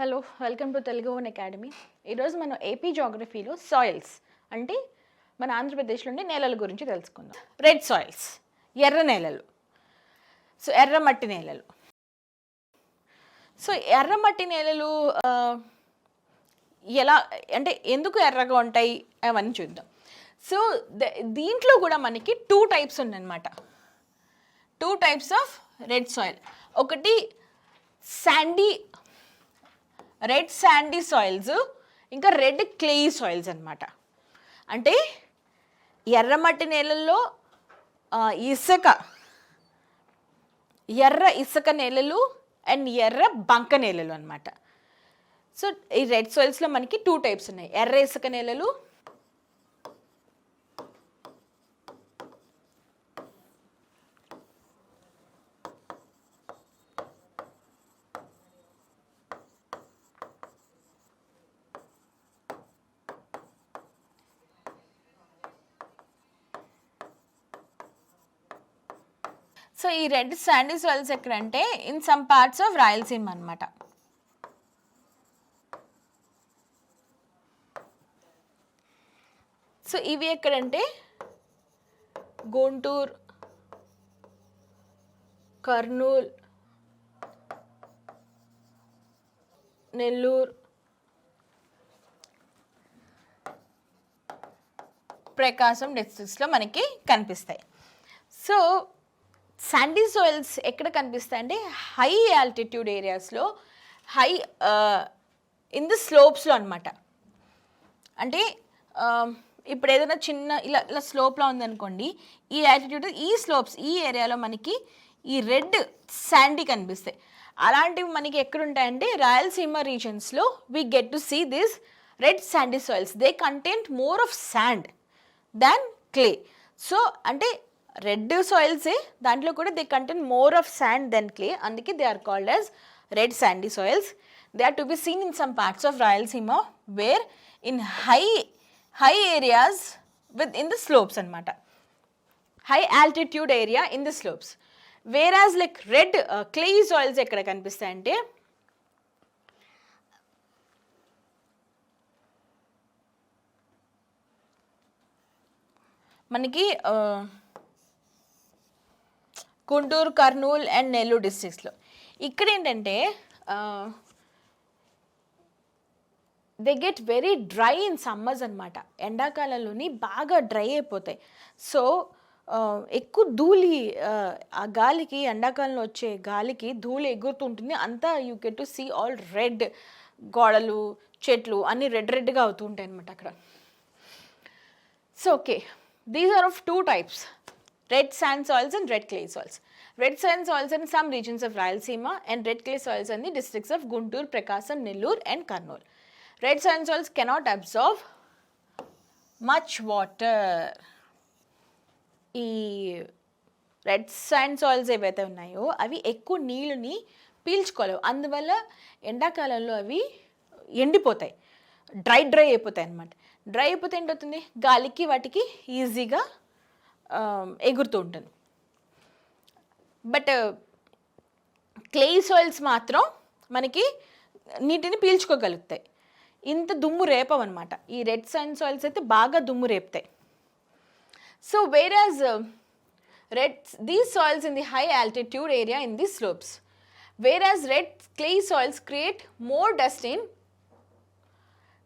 Hello, welcome to Telugu one academy. ఈరోజు మనం AP జాగ్రఫీలో soils అంటే మన ఆంధ్రప్రదేశ్లోని నేలల గురించి తెలుసుకుందాం. రెడ్ సాయిల్స్, ఎర్ర నేలలు. సో ఎర్రమట్టి నేలలు. సో ఎర్రమట్టి నేలలు ఎలా అంటే ఎందుకు ఎర్రగా ఉంటాయి అవన్నీ చూద్దాం. సో దీంట్లో కూడా మనకి 2 టైప్స్ ఉన్నాయన్నమాట. 2 టైప్స్ ఆఫ్ రెడ్ సాయిల్. ఒకటి రెడ్ శాండీ సాయిల్స్, ఇంకా రెడ్ క్లేయి సాయిల్స్ అనమాట. అంటే ఎర్రమట్టి నేలల్లో ఎర్ర ఇసుక నేలలు అండ్ ఎర్ర బంక నేలలు అనమాట. సో ఈ రెడ్ సాయిల్స్లో మనకి 2 టైప్స్ ఉన్నాయి. ఎర్ర ఇసుక నేలలు, సో ఈ రెడ్ శాండీ సాయిల్స్ ఎక్కడంటే in some parts of Rayalaseema అనమాట. సో ఇవి ఎక్కడంటే గుంటూరు, కర్నూలు, నెల్లూరు, ప్రకాశం డిస్ట్రిక్ట్స్లో మనకి కనిపిస్తాయి. సో శాండీ సాయిల్స్ ఎక్కడ కనిపిస్తాయి అంటే హై ఆల్టిట్యూడ్ ఏరియాస్లో, ఇన్ ది స్లోప్స్లో అనమాట. అంటే ఇప్పుడు ఏదైనా చిన్న ఇలా స్లోప్లో ఉందనుకోండి, ఈ ఆల్టిట్యూడ్ ఈ స్లోప్స్ ఈ ఏరియాలో మనకి ఈ రెడ్ శాండీ కనిపిస్తాయి. అలాంటివి మనకి ఎక్కడుంటాయంటే రాయలసీమ రీజన్స్లో we get to see this red sandy soils. They content more of sand than clay. So అంటే రెడ్ సాయిల్సే, దాంట్లో కూడా they content more of sand then clay. అందుకే they are called as red sandy soils. They are to be seen in some parts of Rayalaseema where in high areas in the slopes అనమాట. High altitude area in the slopes. Whereas like red clay soils ఎక్కడ కనిపిస్తాయంటే మనకి Guntur, Kurnool and Nellore డిస్ట్రిక్ట్స్లో. ఇక్కడ ఏంటంటే they get very dry in summers అనమాట. ఎండాకాలంలోని బాగా dry అయిపోతాయి. So ఎక్కువ ధూళి, ఆ గాలికి, ఎండాకాలంలో వచ్చే గాలికి ధూళి ఎగురుతుంటుంది. అంతా you get to see all red, గోడలు, చెట్లు అన్నీ రెడ్గా అవుతూ ఉంటాయి అనమాట అక్కడ. So okay, these are of 2 types. Red sand soils and red clay soils. Red sand soils in some regions of Rayalaseema and red clay soils in the districts of Guntur, Prakasam, Nellore and Kurnool. Red sand soils cannot absorb much water. ఈ red sand soils ఏవైతే ఉన్నాయో అవి ఎక్కువ నీళ్ళని పీల్చుకోలేవు. అందువల్ల ఎండాకాలంలో అవి ఎండిపోతాయి, dry అయిపోతాయి అన్నమాట. డ్రై అయిపోతే ఏంటవుతుంది, గాలికి వాటికి ఈజీగా ఎగురుతూ ఉంటుంది. బట్ క్లే సాయిల్స్ మాత్రం మనకి నీటిని పీల్చుకోగలుగుతాయి. ఇంత దుమ్ము రేపవన్నమాట. ఈ రెడ్ శాండ్ సాయిల్స్ అయితే బాగా దుమ్ము రేపుతాయి. So whereas these soils in the high altitude area in the slopes, whereas red clay soils create more dust in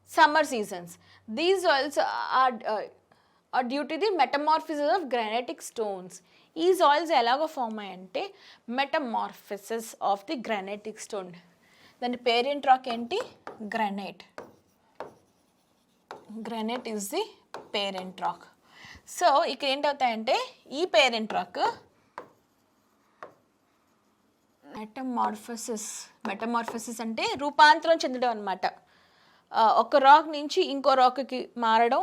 summer seasons. These soils are due to the metamorphosis of granitic stones. ఈ soils ఎలాగో form అయ్యంటే metamorphosis of the granitic stone. దాని parent rock ఏంటి? Granite. Granite is the parent rock. So ఇక్కడ ఏంటవుతాయంటే ఈ parent rock మెటమార్ఫిసిస్ అంటే రూపాంతరం చెందడం అనమాట. ఒక రాక్ నుంచి ఇంకో రాక్కి మారడం,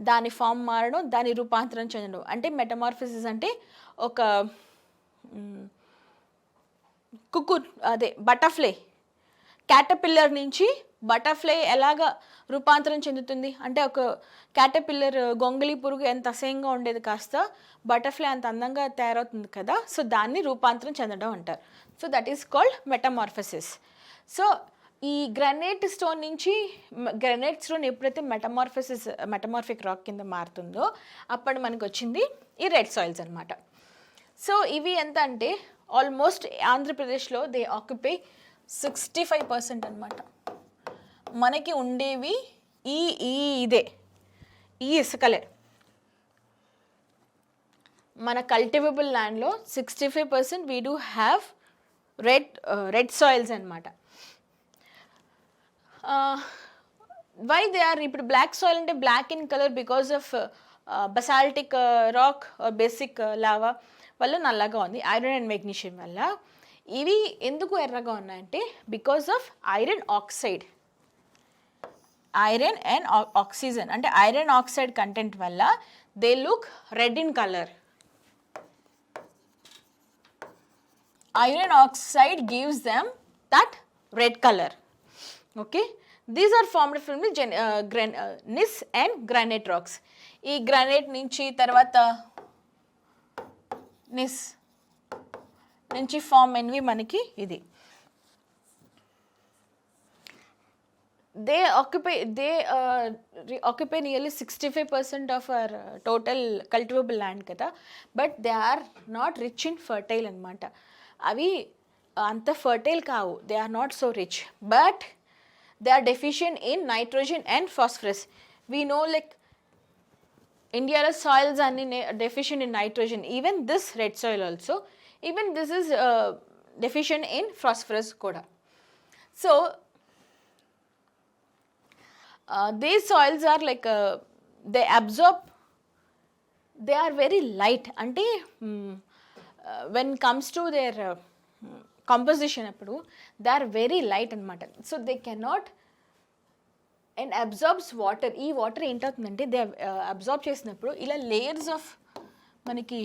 దాని ఫామ్ మారడం, దాని రూపాంతరం చెందడం. అంటే మెటమార్ఫిసిస్ అంటే ఒక బటర్ఫ్లై, క్యాటర్పిల్లర్ నుంచి బటర్ఫ్లై ఎలాగా రూపాంతరం చెందుతుంది అంటే, ఒక క్యాటర్పిల్లర్ గొంగళి పురుగు ఎంత అసహ్యంగా ఉండేది కాస్త బటర్ఫ్లై అంత అందంగా తయారవుతుంది కదా. సో దాన్ని రూపాంతరం చెందడం అంటారు. So that is called metamorphosis. So ఈ గ్రానైట్ స్టోన్ నుంచి గ్రానైట్ స్టోన్ ఎప్పుడైతే మెటమార్ఫిక్ రాక్ కింద మారుతుందో అప్పుడు మనకు వచ్చింది ఈ రెడ్ సాయిల్స్ అనమాట. సో ఇవి ఎంత అంటే ఆల్మోస్ట్ ఆంధ్రప్రదేశ్లో దే ఆక్యుపై 65% అనమాట. మనకి ఉండేవి ఇదే ఈ ఇసుకలే. మన కల్టివబుల్ ల్యాండ్లో 65% we do have red soils అనమాట. వై దే ఆర్ ఇప్పుడు బ్లాక్ సాయిల్ అంటే black in colour because of basaltic rock basic lava వల్ల నల్లగా ఉంది. ఐరన్ అండ్ మెగ్నీషియం వల్ల. ఇవి ఎందుకు ఎర్రగా ఉన్నాయంటే because of iron oxide, iron and oxygen అంటే ఐరన్ ఆక్సైడ్ కంటెంట్ వల్ల they look red in colour. Iron oxide gives them that red color. Okay, these are formed from the gneiss and granite rocks. ఈ granite నుంచి తర్వాత నిస్ నుంచి form అయినవి మనకి ఇది. They occupy nearly 65% of our total cultivable land కదా, but they are not rich in fertile అనమాట. అవి అంత ఫర్టైల్ కావు, they are not so rich, but they are deficient in nitrogen and phosphorus. We know like ఇండియాలో soils అన్ని deficient in nitrogen, even this red soil also, even this is deficient in phosphorus కూడా. So these soils are like they absorb, they are very light అంటే when comes to their composition అప్పుడు they are very light అనమాట. So they cannot and absorbs water. ఈ water ఏంటవుతుందంటే they absorb చేసినప్పుడు ఇలా layers of మనకి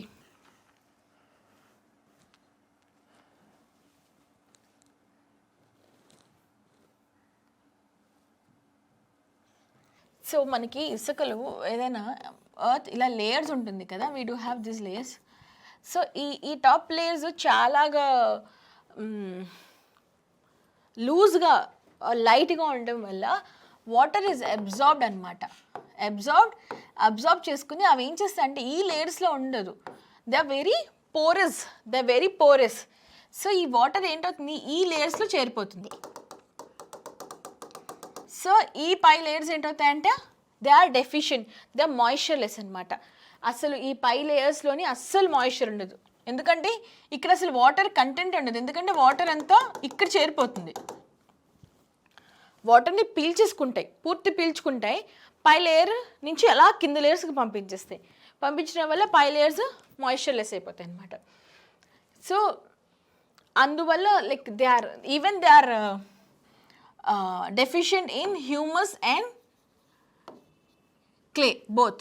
so మనకి ఇసుకలు ఏదైనా earth ఇలా లేయర్స్ ఉంటుంది కదా, we do have this layers. So ఈ టాప్ లేయర్స్ చాలాగా లూజ్గా లైట్గా ఉండడం వల్ల వాటర్ ఈజ్ అబ్జార్బ్డ్ అనమాట. అబ్జార్బ్ చేసుకుని అవి ఏం చేస్తాయి అంటే ఈ లేయర్స్లో ఉండదు, they are very porous. So ఈ వాటర్ ఏంటవుతుంది ఈ లేయర్స్లో చేరిపోతుంది. సో ఈ పై లేయర్స్ ఏంటవుతాయంటే they are deficient, they are moistureless అనమాట. అసలు ఈ పై లేయర్స్లోని అస్సలు మాయిశ్చర్ ఉండదు, ఎందుకంటే ఇక్కడ అసలు వాటర్ కంటెంట్ ఉండదు, ఎందుకంటే వాటర్ అంతా ఇక్కడ చేరిపోతుంది. వాటర్ని పూర్తి పీల్చుకుంటాయి, పై లేయర్ నుంచి అలా కింద లేయర్స్కి పంపించడం వల్ల పై లేయర్స్ మాయిశ్చర్లెస్ అయిపోతాయి అనమాట. సో అందువల్ల like they are deficient in humus and clay, both.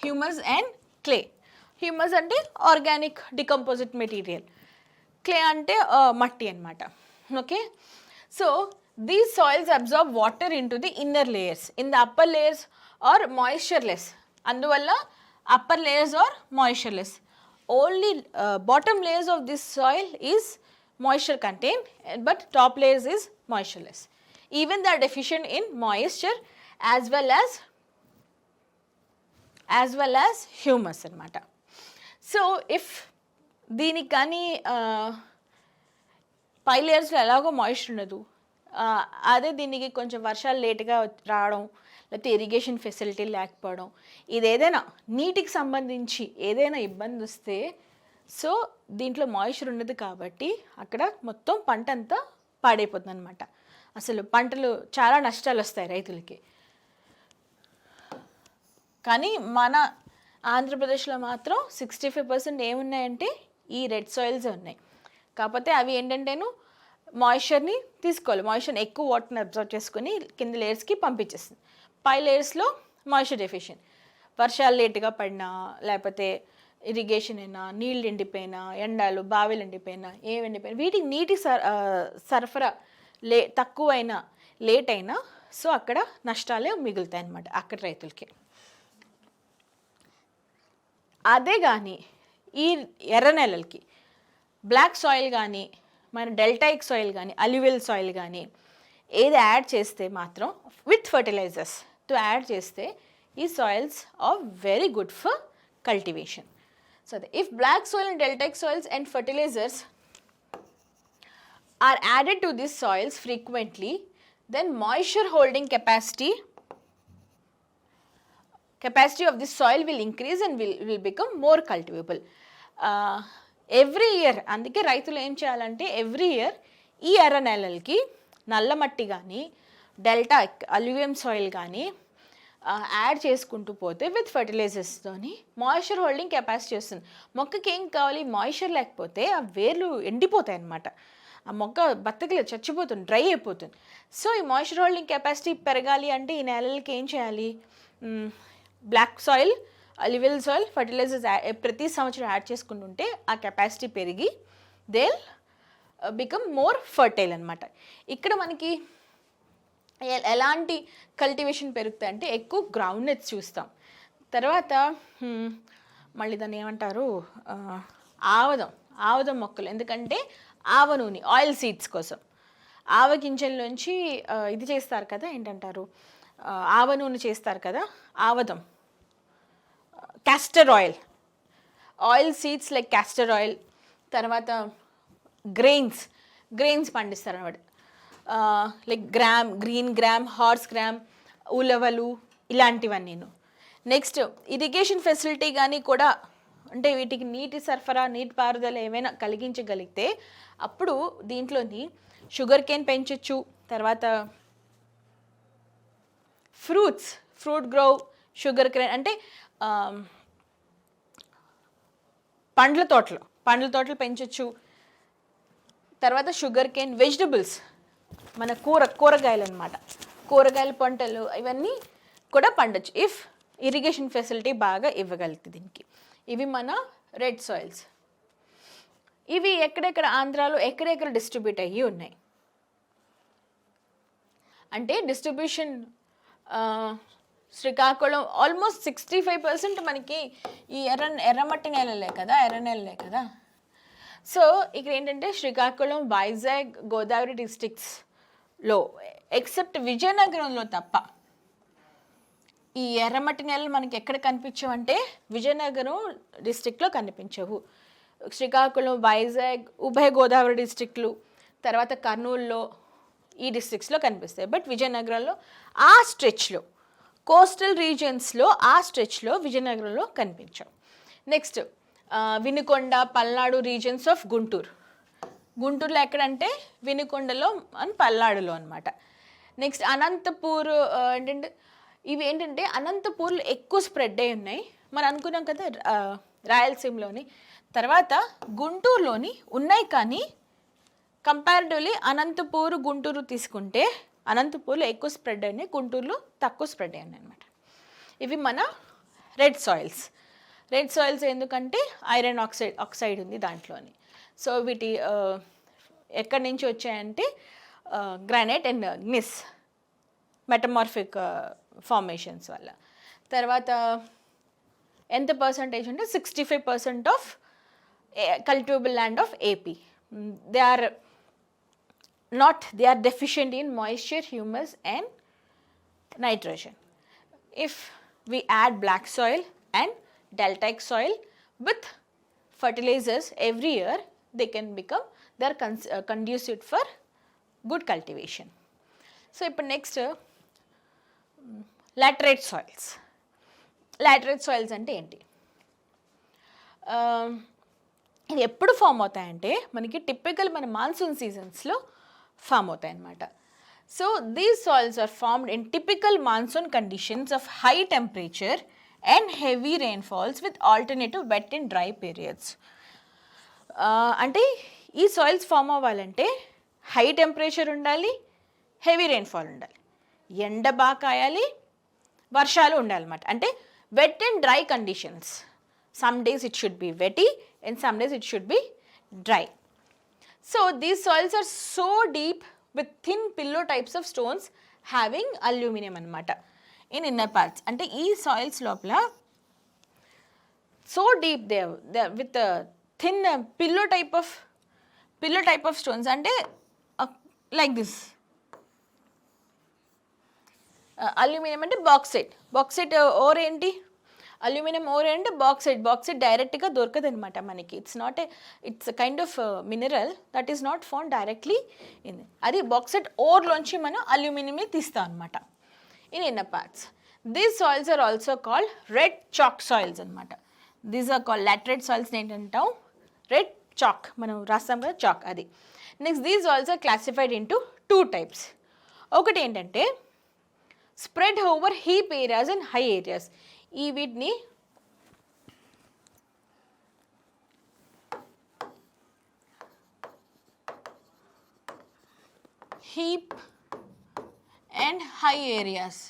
Humus and clay. Humus అంటే organic decomposite material, clay అంటే మట్టి అనమాట. Okay, so these soils absorb water into the inner layers. In the upper layers are moistureless, అందువల్ల upper layers are moistureless. Only bottom layers of this soil is moisture contained, but top layers is moistureless. Even they are deficient in moisture as well as humus anamata. So if దీనికి కానీ పై లేయర్స్లో ఎలాగో moisture ఉండదు, అదే దీనికి కొంచెం వర్షాలు లేట్గా రావడం లేకపోతే ఇరిగేషన్ ఫెసిలిటీ లేకపోవడం, ఇదేదైనా నీటికి సంబంధించి ఏదైనా ఇబ్బంది వస్తే సో దీంట్లో మాయిశ్చర్ ఉండదు కాబట్టి అక్కడ మొత్తం పంట అంతా పాడైపోతుంది అనమాట. అసలు పంటలు చాలా నష్టాలు వస్తాయి రైతులకి. కానీ మన ఆంధ్రప్రదేశ్లో మాత్రం 65% ఏమున్నాయంటే ఈ రెడ్ సాయిల్స్ ఉన్నాయి. కాకపోతే అవి ఏంటంటేను మాయిశ్చర్ని తీసుకోవాలి, మాయిశ్చర్ని ఎక్కువ వాటర్ని అబ్జర్వ్ చేసుకొని కింద లేయర్స్కి పంపించేస్తుంది. పై లేయర్స్లో మాయిశ్చర్ డెఫిషియెంట్, వర్షాలు లేటుగా పడినా లేకపోతే ఇరిగేషన్ అయినా, నీళ్ళు ఎండిపోయినా, ఎండాలు బావిలు ఎండిపోయినా, ఏమి ఎండిపోయినా, వీటికి నీటి సరఫరా తక్కువైనా లేట్ అయినా సో అక్కడ నష్టాలే మిగులుతాయి అన్నమాట అక్కడ రైతులకి. అదే కానీ ఈ ఎర్ర నెలలకి బ్లాక్ సాయిల్ కానీ మన డెల్టాయిక్ సాయిల్ కానీ అల్యూవియల్ సాయిల్ కానీ ఏది యాడ్ చేస్తే మాత్రం విత్ ఫర్టిలైజర్స్తో యాడ్ చేస్తే ఈ soils are very good for cultivation. So if black soil and deltaic soils and fertilizers are added to these soils frequently, then moisture holding capacity of this soil will increase and will become more cultivable. Every year అందుకే రైతులు ఏం చేయాలంటే every year ఈ ఎర్ర నెలలకి నల్ల మట్టి కానీ డెల్టా అల్యూవియం సాయిల్ కానీ యాడ్ చేసుకుంటూ పోతే విత్ ఫర్టిలైజర్స్తోని మాయిశ్చర్ హోల్డింగ్ కెపాసిటీ వస్తుంది. మొక్కకి ఏం కావాలి, మాయిశ్చర్ లేకపోతే ఆ వేర్లు ఎండిపోతాయి అన్నమాట, ఆ మొక్క బతకలేదు, చచ్చిపోతుంది, డ్రై అయిపోతుంది. సో ఈ మాయిశ్చర్ హోల్డింగ్ కెపాసిటీ పెరగాలి అంటే ఈ నెలలకి ఏం చేయాలి, black soil alluvial soil fertilisers ప్రతి సంవత్సరం యాడ్ చేసుకుంటుంటే ఆ కెపాసిటీ పెరిగి దే బికమ్ మోర్ ఫర్టైల్ అనమాట. ఇక్కడ మనకి ఎలాంటి కల్టివేషన్ పెరుగుతాయి అంటే ఎక్కువ గ్రౌండ్ నెట్స్ చూస్తాం. తర్వాత మళ్ళీ దాన్ని ఏమంటారు, ఆవదం మొక్కలు, ఎందుకంటే ఆవ నూనె ఆయిల్ సీడ్స్ కోసం ఆవ గింజల్లోంచి ఇది చేస్తారు కదా, ఏంటంటారు, ఆవ నూనె చేస్తారు కదా, ఆవదం, castor oil seeds like castor oil. తర్వాత గ్రెయిన్స్ పండిస్తారు అన్నమాట, like green gram, horse gram, ఉలవలు, ఇలాంటివన్నీ. నెక్స్ట్ ఇరిగేషన్ ఫెసిలిటీ కానీ కూడా, అంటే వీటికి నీటి సరఫరా, నీటి పారుదల ఏమైనా కలిగించగలిగితే అప్పుడు దీంట్లోని షుగర్ కేన్ పెంచవచ్చు. తర్వాత ఫ్రూట్ గ్రో, షుగర్ కేన్ అంటే పండ్ల తోటలు పెంచవచ్చు. తర్వాత షుగర్ కేన్, వెజిటబుల్స్, మన కూరగాయలు అనమాట, కూరగాయల పంటలు ఇవన్నీ కూడా పండొచ్చు ఇఫ్ ఇరిగేషన్ ఫెసిలిటీ బాగా ఇవ్వగలుగుతుంది దీనికి. ఇవి మన రెడ్ సాయిల్స్. ఇవి ఎక్కడెక్కడ ఆంధ్రాలో ఎక్కడెక్కడ డిస్ట్రిబ్యూట్ అయ్యి ఉన్నాయి అంటే డిస్ట్రిబ్యూషన్ శ్రీకాకుళం ఆల్మోస్ట్ 65% మనకి ఈ ఎర్రమట్టి నెలలే కదా. సో ఇక్కడ ఏంటంటే శ్రీకాకుళం, వైజాగ్, గోదావరి డిస్ట్రిక్ట్స్లో ఎక్సెప్ట్ విజయనగరంలో తప్ప ఈ ఎర్రమట్టి నెలలు మనకి ఎక్కడ కనిపించవంటే విజయనగరం డిస్ట్రిక్ట్లో కనిపించవు. శ్రీకాకుళం, వైజాగ్, ఉభయ గోదావరి డిస్ట్రిక్ట్లు, తర్వాత కర్నూలులో ఈ డిస్ట్రిక్ట్స్లో కనిపిస్తాయి. బట్ విజయనగరంలో ఆ స్ట్రెచ్లో, కోస్టల్ రీజియన్స్లో ఆ స్ట్రెచ్లో విజయనగరంలో కనిపించవు. Next Vinukonda, Palnadu regions of గుంటూరులో ఎక్కడంటే వినుకొండలో అండ్ పల్నాడులో అనమాట. నెక్స్ట్ అనంతపూర్, ఏంటంటే అనంతపూర్లో ఎక్కువ స్ప్రెడ్ అయి ఉన్నాయి. మనం అనుకున్నాం కదా రాయలసీమలోని. తర్వాత గుంటూరులోని ఉన్నాయి, కానీ కంపారిటివ్లీ అనంతపూర్, గుంటూరు తీసుకుంటే అనంతపూర్లో ఎక్కువ స్ప్రెడ్ అయినాయి, గుంటూరులో తక్కువ స్ప్రెడ్ అయినాయి అనమాట. ఇవి మన రెడ్ సాయిల్స్ ఎందుకంటే ఐరన్ ఆక్సైడ్ ఉంది దాంట్లోని. సో వీటి ఎక్కడి నుంచి వచ్చాయంటే granite and gneiss metamorphic formations వల్ల. తర్వాత ఎంత పర్సంటేజ్ అంటే 65% of cultivable land of AP they are deficient in moisture, humus and nitrogen. If we add black soil and deltaic soil with fertilizers every year, they are conducive for good cultivation. So ఇప్పుడు next laterite soils అంటే ఏంటి, ఇది ఎప్పుడు form అవుతాయంటే మనకి typical మన monsoon సీజన్స్లో form అవుతాయి అన్నమాట. So these soils are formed in typical monsoon conditions of high temperature and heavy rainfalls with alternative wet and dry periods. అంటే ఈ సాయిల్స్ ఫామ్ అవ్వాలంటే హై టెంపరేచర్ ఉండాలి, హెవీ రెయిన్ఫాల్ ఉండాలి, ఎండ బాగా కాయాలి, వర్షాలు ఉండాలన్నమాట. అంటే wet and dry conditions. Some days it should be wetty and some days it should be dry. So these soils are so deep with thin pillow types of stones having aluminum anamata in inner parts. Ante ee soils lopala so deep they with a thin pillow type of pillow type of stones అంటే like this. Aluminium అంటే bauxite ore ఏంటి, aluminium ore అంటే bauxite డైరెక్ట్గా దొరకదు అనమాట మనకి. It's kind of mineral that is not found directly in, అది bauxite ఓర్లోంచి మనం అల్యూమినియంని తీస్తాం అనమాట in inner parts. These soils are also called red chalk soils అనమాట. These are called laterite soils ఏంటంటాం, రెడ్ చాక్, మనం రాస్తాం కదా చాక్ అది. Next these also classified into 2 types. ఒకటి ఏంటంటే spread over heap areas and high areas. ఈ వీటిని హీప్ అండ్ హై ఏరియాస్.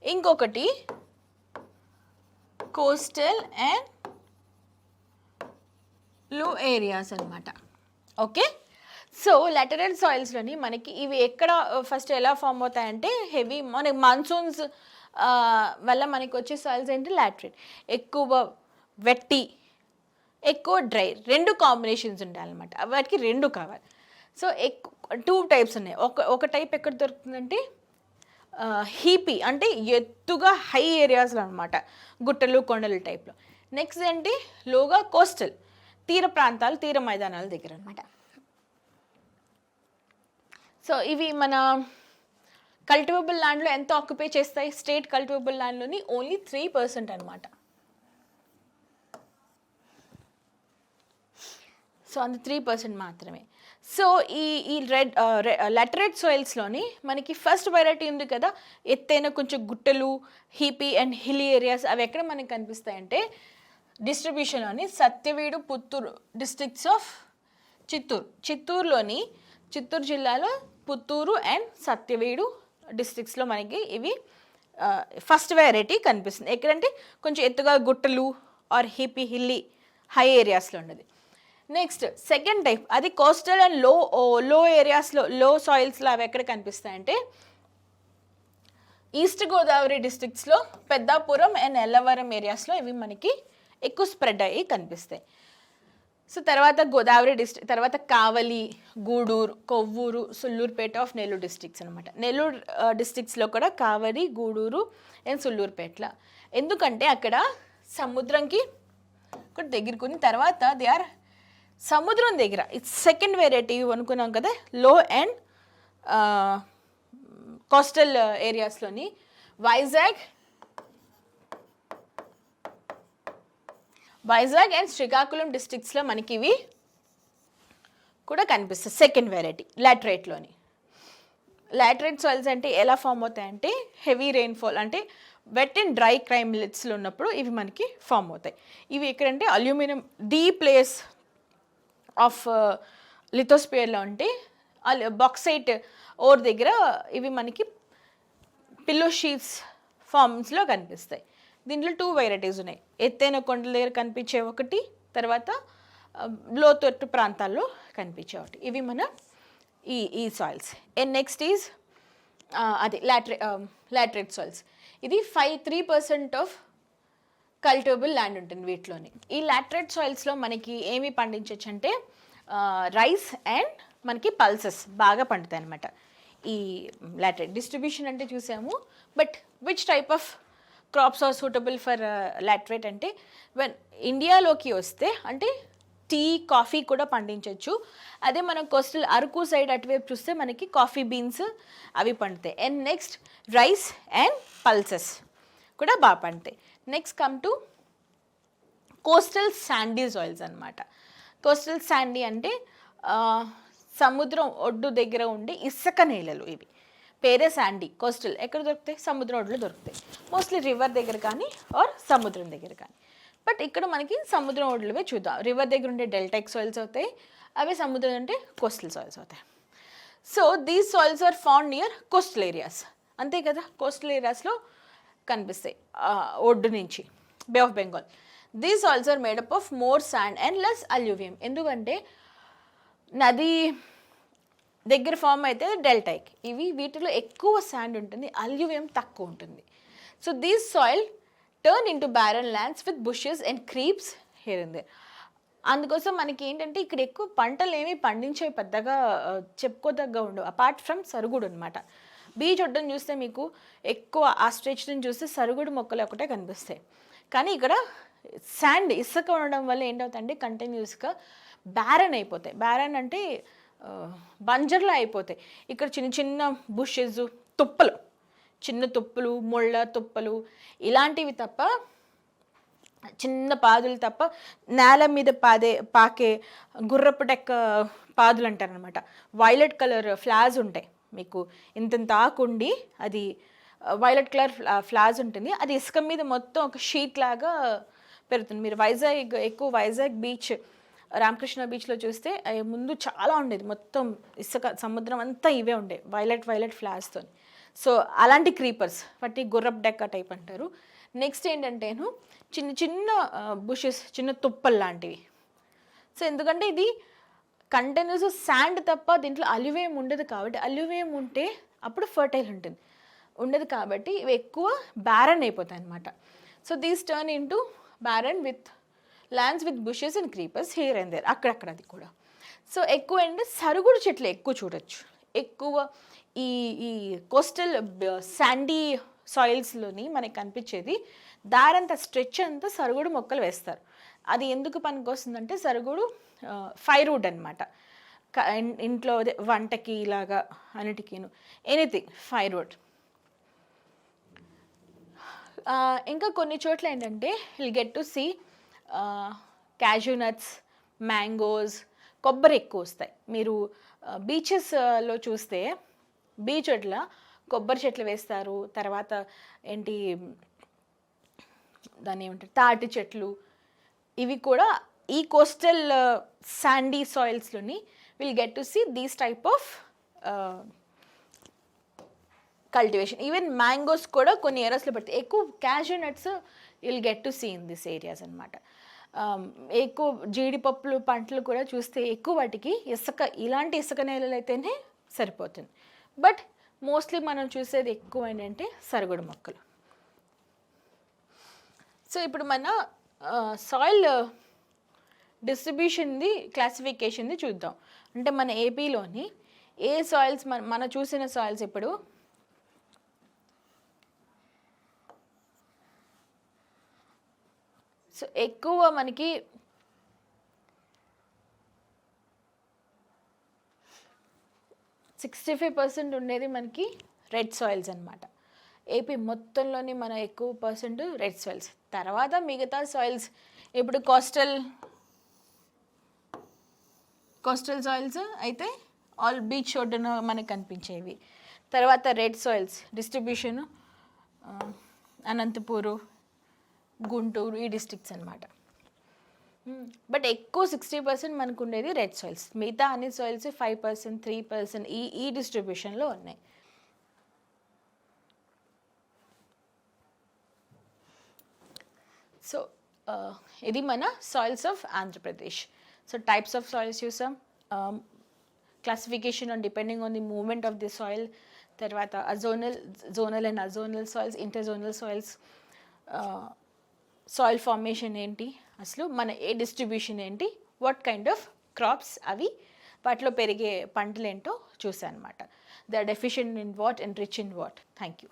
ఇంకొకటి కోస్టల్ అండ్ లో ఏరియాస్ అనమాట. ఓకే, సో లాటరైట్ సాయిల్స్లోని మనకి ఇవి ఎక్కడ ఫస్ట్ ఎలా ఫామ్ అవుతాయంటే హెవీ మనకి మాన్సూన్స్ వల్ల మనకి వచ్చే సాయిల్స్ ఏంటి లాటరైట్, ఎక్కువ వెట్టి ఎక్కువ డ్రై, 2 కాంబినేషన్స్ ఉండాలన్నమాట. వాటికి 2 కావాలి. సో 2 types ఉన్నాయి. ఒక టైప్ ఎక్కడ దొరుకుతుందంటే హీపీ అంటే ఎత్తుగా హై ఏరియాస్లో అనమాట, గుట్టలు కొండలు టైప్లో. నెక్స్ట్ ఏంటి లోగా కోస్టల్, తీర ప్రాంతాలు తీర మైదానాల దగ్గర అనమాట. సో ఇవి మన కల్టివబుల్ ల్యాండ్లో ఎంత ఆక్యుపై చేస్తాయి, స్టేట్ కల్టివబుల్ ల్యాండ్లోని ఓన్లీ 3% అనమాట. సో అంత 3% మాత్రమే. సో ఈ లాటరైట్ సాయిల్స్లోని మనకి ఫస్ట్ వెరైటీ ఉంది కదా, ఎత్తైన కొంచెం గుట్టలు హీపీ అండ్ హిల్లీ ఏరియాస్, అవి ఎక్కడ మనకి కనిపిస్తాయంటే డిస్ట్రిబ్యూషన్లోని సత్యవేడు పుత్తూరు డిస్ట్రిక్ట్స్ ఆఫ్ చిత్తూరు జిల్లాలో పుత్తూరు అండ్ సత్యవేడు డిస్ట్రిక్ట్స్లో మనకి ఇవి ఫస్ట్ వెరైటీ కనిపిస్తుంది. ఎక్కడంటే కొంచెం ఎత్తుగా గుట్టలు ఆర్ హిల్లీ హై ఏరియాస్లో ఉన్నది. నెక్స్ట్ సెకండ్ టైప్ అది కోస్టల్ అండ్ లో ఏరియాస్లో లో సాయిల్స్లో అవి ఎక్కడ కనిపిస్తాయంటే ఈస్ట్ గోదావరి డిస్ట్రిక్ట్స్లో పెద్దాపురం అండ్ ఎల్లవరం ఏరియాస్లో ఇవి మనకి ఎక్కువ స్ప్రెడ్ అయ్యి కనిపిస్తాయి. సో తర్వాత గోదావరి డిస్ట్రిక్ట్, తర్వాత కావలి, గూడూరు, కొవ్వూరు, సుల్లూరుపేట ఆఫ్ నెల్లూరు డిస్ట్రిక్ట్స్ అనమాట. నెల్లూరు డిస్ట్రిక్ట్స్లో కూడా కావలి, గూడూరు అండ్ సుల్లూరుపేటల, ఎందుకంటే అక్కడ సముద్రంకి కూడా దగ్గరకుని, తర్వాత దే ఆర్ సముద్రం దగ్గర. ఇట్స్ సెకండ్ వెరైటీ అనుకున్నాం కదా, లో అండ్ కోస్టల్ ఏరియాస్లోని వైజాగ్ అండ్ శ్రీకాకుళం డిస్ట్రిక్ట్స్లో మనకి ఇవి కూడా కనిపిస్తాయి. సెకండ్ వెరైటీ లాటరైట్లోని. లాటరైట్ సాయిల్స్ అంటే ఎలా ఫామ్ అవుతాయంటే హెవీ రెయిన్ఫాల్ అంటే వెట్ అండ్ డ్రై క్లైమేట్స్లో ఉన్నప్పుడు ఇవి మనకి ఫామ్ అవుతాయి. ఇవి ఎక్కడంటే అల్యూమినియం డీప్ లేయర్స్ ఆఫ్ లిథోస్పియర్లో ఉంటే బాక్సైట్ ఓర్ దగ్గర ఇవి మనకి పిల్లో షీట్స్ ఫామ్స్లో కనిపిస్తాయి. దీంట్లో 2 వెరైటీస్ ఉన్నాయి. ఎత్తైన కొండల దగ్గర కనిపించే ఒకటి, తర్వాత లోతట్టు ప్రాంతాల్లో కనిపించే ఒకటి. ఇవి మన ఈ సాయిల్స్. అండ్ నెక్స్ట్ ఈజ్ అది లాటరైట్ సాయిల్స్. ఇది 3% ఆఫ్ కల్టివబుల్ ల్యాండ్ ఉంటుంది వీటిలోని. ఈ లాటరైట్ సాయిల్స్లో మనకి ఏమి పండించవచ్చు అంటే రైస్ అండ్ మనకి పల్సెస్ బాగా పండుతాయి అనమాట. ఈ లాటరైట్ డిస్ట్రిబ్యూషన్ అంటే చూసాము, but which type of crops are suitable for laterite అంటే ఇండియాలోకి వస్తే అంటే టీ, కాఫీ కూడా పండించవచ్చు. అదే మనం కోస్టల్ అరకు సైడ్ అటువైపు చూస్తే మనకి కాఫీ బీన్స్ అవి పండుతాయి. And next rice and pulses కూడా బాగా పండుతాయి. Next come to coastal Sandy soils అనమాట. కోస్టల్ శాండీ అంటే సముద్రం ఒడ్డు దగ్గర ఉండే ఇసుక నేలలు. ఇవి పేరే శాండీ. కోస్టల్ ఎక్కడ దొరుకుతాయి, సముద్రం ఒడ్డులో దొరుకుతాయి, మోస్ట్లీ రివర్ దగ్గర కానీ ఆర్ సముద్రం దగ్గర కానీ. బట్ ఇక్కడ మనకి సముద్రం ఒడ్లువే చూద్దాం. రివర్ దగ్గర ఉండే డెల్టాక్ సాయిల్స్ అవుతాయి, అవే సముద్రం అంటే కోస్టల్ సాయిల్స్ అవుతాయి. So these soils are found near coastal areas. అంతే కదా, కోస్టల్ ఏరియాస్లో కనిపిస్తాయి ఒడ్డు నుంచి, Bay of Bengal. These soils are made up of more sand and less alluvium. ఎందుకంటే నది దగ్గర ఫామ్ అయితే డెల్టాక్, వీటిలో ఎక్కువ శాండ్ ఉంటుంది, అల్యూవియం తక్కువ ఉంటుంది. So these soil turn into barren lands with bushes and creeps here and there. అందుకోసం మనకి ఏంటంటే ఇక్కడ ఎక్కువ పంటలు ఏమి పండించేవి పెద్దగా చెప్పుకోదగ్గ ఉండవు, అపార్ట్ ఫ్రమ్ సరుగుడు అనమాట. బీచ్ ఒడ్డును చూస్తే మీకు ఎక్కువ ఆ స్ట్రెచ్ నుంచి చూస్తే సరుగుడు మొక్కలు ఒకటే కనిపిస్తాయి. కానీ ఇక్కడ శాండ్ ఇసుక ఉండడం వల్ల ఏంటవుతుందంటే కంటిన్యూస్గా బ్యారన్ అయిపోతాయి. బ్యారన్ అంటే బంజర్లా అయిపోతాయి. ఇక్కడ చిన్న చిన్న బుషెస్, తుప్పలు, చిన్న తుప్పలు, ముళ్ళ తుప్పలు ఇలాంటివి తప్ప, చిన్న పాదులు తప్ప, నేల మీద పాకే గుర్రపు డెక్క పాదులు అంటారనమాట. వైలెట్ కలర్ ఫ్లాస్ ఉంటాయి మీకు, ఇంత ఆకుండి అది వైలెట్ కలర్ ఫ్లాస్ ఉంటుంది. అది ఇసుక మీద మొత్తం ఒక షీట్ లాగా పెరుగుతుంది. మీరు వైజాగ్ బీచ్, రామకృష్ణ బీచ్లో చూస్తే ముందు చాలా ఉండేది, మొత్తం ఇసుక సముద్రం అంతా ఇవే ఉండేవి, వైలెట్ ఫ్లాస్తో. సో అలాంటి క్రీపర్స్, వాటి గుర్రపు డెక్క టైప్ అంటారు. నెక్స్ట్ ఏంటంటేను చిన్న చిన్న బుషెస్, చిన్న తుప్పలు లాంటివి. సో ఎందుకంటే ఇది కంటిన్యూస్ శాండ్ తప్ప దీంట్లో అల్యూవియం ఉండదు కాబట్టి, అల్యూవియం ఉంటే అప్పుడు ఫర్టైల్ ఉంటుంది, ఉండదు కాబట్టి ఇవి ఎక్కువ బ్యారన్ అయిపోతాయి అన్నమాట. So these turn into barren with lands with bushes and creepers here and there, అక్కడక్కడ అది కూడా. సో ఎక్కువ ఏంటంటే సరుగుడు చెట్లు ఎక్కువ చూడొచ్చు. ఎక్కువ ఈ ఈ కోస్టల్ శాండీ సాయిల్స్లోని మనకి కనిపించేది దారంతా స్ట్రెచ్ అంతా సరుగుడు మొక్కలు వేస్తారు. అది ఎందుకు పనికి వస్తుందంటే సరుగుడు ఫైర్వుడ్ అనమాట. ఇంట్లో వంటకి ఇలాగా అన్నిటికీను, ఎనీథింగ్ ఫైర్వుడ్. ఇంకా కొన్ని చోట్ల ఏంటంటే will get to see cashew nuts, mangoes, కొబ్బరి ఎక్కువ వస్తాయి. మీరు బీచెస్లో చూస్తే బీచ్ ఒడ్ల కొబ్బరి చెట్లు వేస్తారు. తర్వాత ఏంటి దాన్ని ఏమంటారు, తాటి చెట్లు, ఇవి కూడా ఈ కోస్టల్ శాండీ సాయిల్స్లోని will get to see these type of cultivation. Even mangoes కూడా కొన్ని ఏరియాస్లో పడతాయి. ఎక్కువ cashew nuts will get to see in this areas అనమాట. ఎక్కువ జీడిపప్పులు పంటలు కూడా చూస్తే ఎక్కువ వాటికి ఇలాంటి ఇసుక నేలలు అయితేనే సరిపోతుంది. బట్ మోస్ట్లీ మనం చూసేది ఎక్కువ ఏంటంటే సరుగుడు మొక్కలు. సో ఇప్పుడు మన సాయిల్ డిస్ట్రిబ్యూషన్ది, క్లాసిఫికేషన్ది చూద్దాం. అంటే మన ఏపీలోని ఏ సాయిల్స్ మన చూసిన సాయిల్స్ ఇప్పుడు సో ఎక్కువ మనకి 65% ఉండేది మనకి రెడ్ సాయిల్స్ అనమాట. ఏపీ మొత్తంలోని మన ఎక్కువ పర్సెంట్ రెడ్ సాయిల్స్. తర్వాత మిగతా సాయిల్స్ ఇప్పుడు కోస్టల్ సాయిల్స్ అయితే ఆల్ బీచ్ ఒడ్డున మనకు కనిపించేవి. తర్వాత red soils distribution Anantapur, Guntur, ఈ డిస్ట్రిక్ట్స్ అనమాట. బట్ ఎక్కువ 60% మనకు ఉండేది రెడ్ సాయిల్స్. మిగతా అన్ని సాయిల్స్ 5%, 3% ఈ డిస్ట్రిబ్యూషన్లో ఉన్నాయి. సో ఇది మన soils of Andhra Pradesh. So types of soils చూసాం, classification on depending on the movement of the soil, తర్వాత zonal and అజోనల్ soils, ఇంటర్జోనల్ soils, soil formation ఏంటి, అసలు మన ఏ డిస్ట్రిబ్యూషన్ ఏంటి, వాట్ కైండ్ ఆఫ్ క్రాప్స్ అవి, వాటిలో పెరిగే పంటలు ఏంటో చూసాను అనమాట. They are deficient in what and rich in what. Thank you.